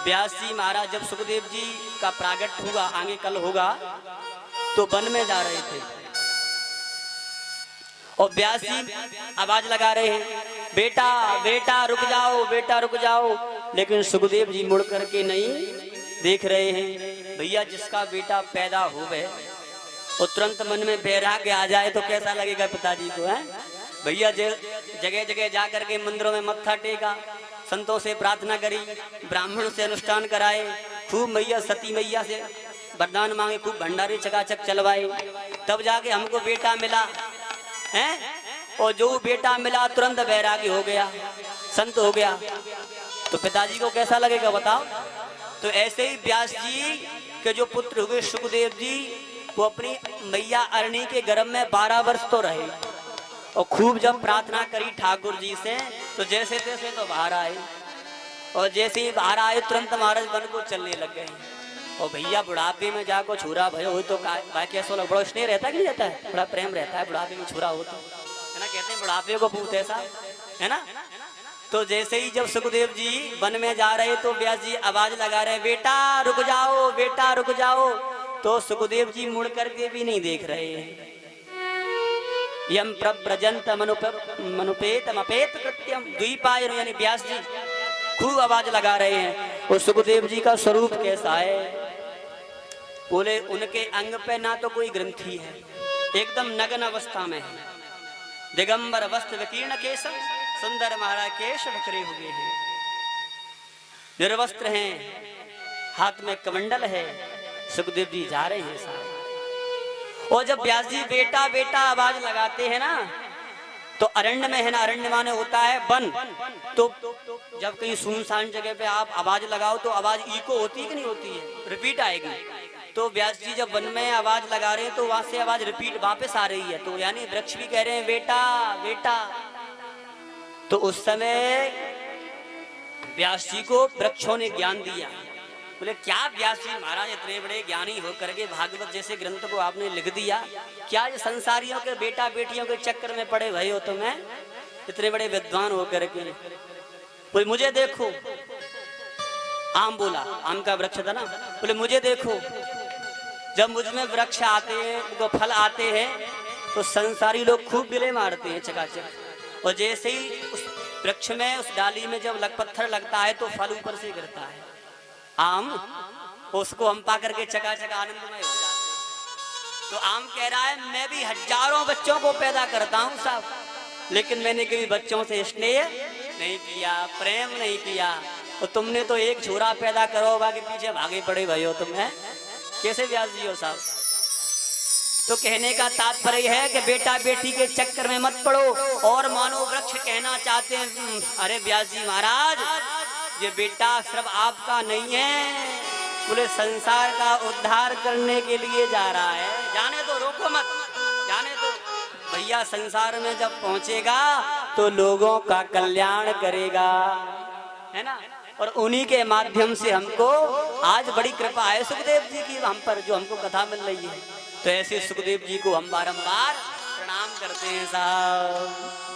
व्यास जी महाराज जब सुखदेव जी का प्रागट हुआ, आगे कल होगा, तो वन में जा रहे थे और व्यास जी आवाज लगा रहे हैं, बेटा बेटा रुक जाओ, बेटा रुक जाओ। लेकिन सुखदेव जी मुड़ करके नहीं देख रहे हैं। भैया जिसका बेटा पैदा होवे और तुरंत मन में वैराग्य आ जाए तो कैसा लगेगा पिताजी को, है भैया। जगह जगह जा करके मंदिरों में मत्था टेका, संतों से प्रार्थना करी, ब्राह्मण से अनुष्ठान कराए, खूब मैया सती मैया से वरदान मांगे, खूब भंडारे चकाचक चलवाए, तब जाके हमको बेटा मिला है। और जो बेटा मिला तुरंत वैरागी हो गया, संत हो गया, तो पिताजी को कैसा लगेगा बताओ। तो ऐसे ही व्यास जी के जो पुत्र हुए सुखदेव जी, वो अपनी मैया अरणी के गर्भ में 12 वर्ष तो रहे और खूब जब प्रार्थना करी ठाकुर जी से तो जैसे तैसे तो बाहर आए। और जैसे ही बाहर आए तुरंत महाराज वन को चलने लग गए। और भैया बुढ़ापे में जाको छुरा भयो हो तो कैसो लग, बड़ा स्नेह रहता कि नहीं रहता है, बड़ा प्रेम रहता है बुढ़ापे में छुरा हो तो, है ना। कहते हैं बुढ़ापे को पूत ऐसा, है ना। तो जैसे ही जब सुखदेव जी वन में जा रहे तो व्यास जी आवाज लगा रहे, बेटा रुक जाओ, बेटा रुक जाओ। तो सुखदेव जी मुड़ करके भी नहीं देख रहे हैं। यम प्रव्रजंत मनुपेत कृत्यम द्वीपायन, यानी व्यास जी खूब आवाज लगा रहे हैं। और सुखदेव जी का स्वरूप कैसा है, बोले उनके अंग पे ना तो कोई ग्रंथि है, एकदम नग्न अवस्था में है, दिगंबर वस्त्र विकीर्ण केशम, सुंदर महाराज केश बिखरे हुए हैं, निर्वस्त्र हैं, हाथ में कमंडल है। सुखदेव जी जा रहे हैं साहब। और जब व्यास जी बेटा बेटा आवाज लगाते हैं ना, तो अरण्य में है ना, अरण्य माने होता है वन। तो जब कहीं सुनसान जगह पे आप आवाज लगाओ तो आवाज इको होती है कि नहीं होती है, रिपीट आएगी। तो व्यास जी जब वन में आवाज लगा रहे हैं तो वहां से आवाज रिपीट वापस आ रही है। तो यानी वृक्ष भी कह रहे हैं बेटा बेटा। तो उस समय व्यास जी को वृक्षों ने ज्ञान दिया। बोले क्या व्यास जी महाराज इतने बड़े ज्ञानी होकर के भागवत जैसे ग्रंथ को आपने लिख दिया, क्या ये संसारियों के बेटा बेटियों के चक्कर में पड़े भई हो तुम्हें, इतने बड़े विद्वान होकर के। बोले मुझे देखो, आम बोला, आम का वृक्ष था ना, बोले मुझे देखो, जब मुझ में वृक्ष आते हैं, उनको फल आते हैं तो संसारी लोग खूब बिले मारते हैं चकाचक। और जैसे ही उस वृक्ष में उस डाली में जब पत्थर लगता है तो फल ऊपर से गिरता है, आम, उसको हम पा करके चकाचक आनंदमय हो जाते हैं। तो आम कह रहा है मैं भी हजारों बच्चों को पैदा करता हूँ साहब, लेकिन मैंने कभी बच्चों से स्नेह नहीं किया, प्रेम नहीं किया। और तुमने तो एक छोरा पैदा करो, बाकी पीछे भागे पड़े भाई हो तुम्हें, कैसे व्यास जी हो साहब। तो कहने का तात्पर्य है कि बेटा बेटी के चक्कर में मत पड़ो। और मानो वृक्ष कहना चाहते हैं, अरे व्यास जी महाराज ये बेटा सिर्फ आपका नहीं है, बोले संसार का उद्धार करने के लिए जा रहा है। जाने दो, रोको मत, जाने दो भैया। संसार में जब पहुंचेगा तो लोगों का कल्याण करेगा, है ना। और उन्हीं के माध्यम से हमको आज बड़ी कृपा है सुखदेव जी की हम पर, जो हमको कथा मिल रही है। तो ऐसे सुखदेव जी को हम बारंबार प्रणाम करते हैं साहब।